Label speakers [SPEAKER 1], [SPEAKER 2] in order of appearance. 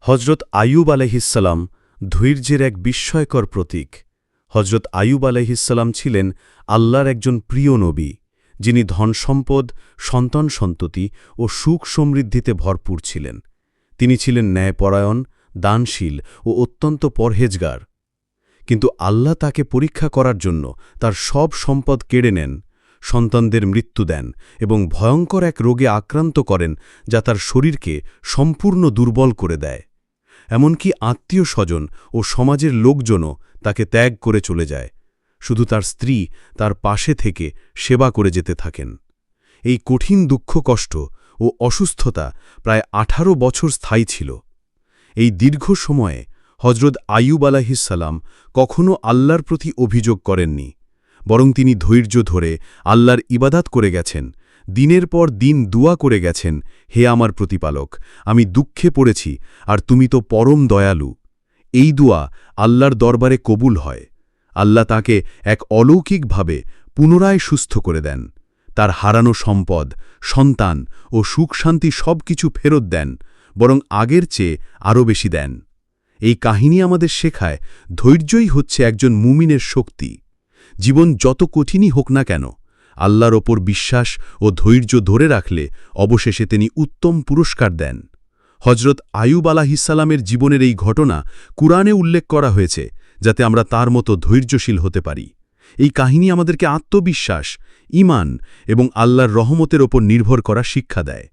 [SPEAKER 1] হজরত আইয়ুব আলাইহিসসালাম ধৈর্যের এক বিস্ময়কর প্রতীক। হজরত আইয়ুব আলাইহিসসালাম ছিলেন আল্লাহর একজন প্রিয় নবী, যিনি ধনসম্পদ, সন্তান-সন্ততি ও সুখ সমৃদ্ধিতে ভরপুর ছিলেন। তিনি ছিলেন ন্যায়পরায়ণ, দানশীল ও অত্যন্ত পরহেজগার। কিন্তু আল্লাহ তাকে পরীক্ষা করার জন্য তার সব সম্পদ কেড়ে নেন, সন্তানদের মৃত্যু দেন এবং ভয়ঙ্কর এক রোগে আক্রান্ত করেন যা তার শরীরকে সম্পূর্ণ দুর্বল করে দেয়। এমনকি আত্মীয় স্বজন ও সমাজের লোকজনও তাকে ত্যাগ করে চলে যায়। শুধু তার স্ত্রী তার পাশে থেকে সেবা করে যেতে থাকেন। এই কঠিন দুঃখ, কষ্ট ও অসুস্থতা প্রায় 18 বছর স্থায়ী ছিল। এই দীর্ঘ সময়ে হজরত আইয়ুব আলাইহিসসালাম কখনও আল্লাহর প্রতি অভিযোগ করেননি, বরং তিনি ধৈর্য ধরে আল্লাহর ইবাদাত করে গেছেন, দিনের পর দিন দুয়া করে গেছেন, হে আমার প্রতিপালক, আমি দুঃখে পড়েছি আর তুমি তো পরম দয়ালু। এই দুয়া আল্লাহর দরবারে কবুল হয়। আল্লাহ তাকে এক অলৌকিকভাবে পুনরায় সুস্থ করে দেন। তার হারানো সম্পদ, সন্তান ও সুখ-শান্তি সব কিছু ফেরত দেন, বরং আগের চেয়ে আরও বেশি দেন। এই কাহিনী আমাদের শেখায়, ধৈর্যই হচ্ছে একজন মুমিনের শক্তি। জীবন যত কঠিনই হোক না কেন, আল্লাহর ওপর বিশ্বাস ও ধৈর্য ধরে রাখলে অবশেষে তিনি উত্তম পুরস্কার দেন। হজরত আইয়ুব আলাইহিসসালামের জীবনের এই ঘটনা কুরআনে উল্লেখ করা হয়েছে, যাতে আমরা তার মতো ধৈর্যশীল হতে পারি। এই কাহিনী আমাদেরকে আত্মবিশ্বাস, ঈমান এবং আল্লাহর রহমতের ওপর নির্ভর করা শিক্ষা দেয়।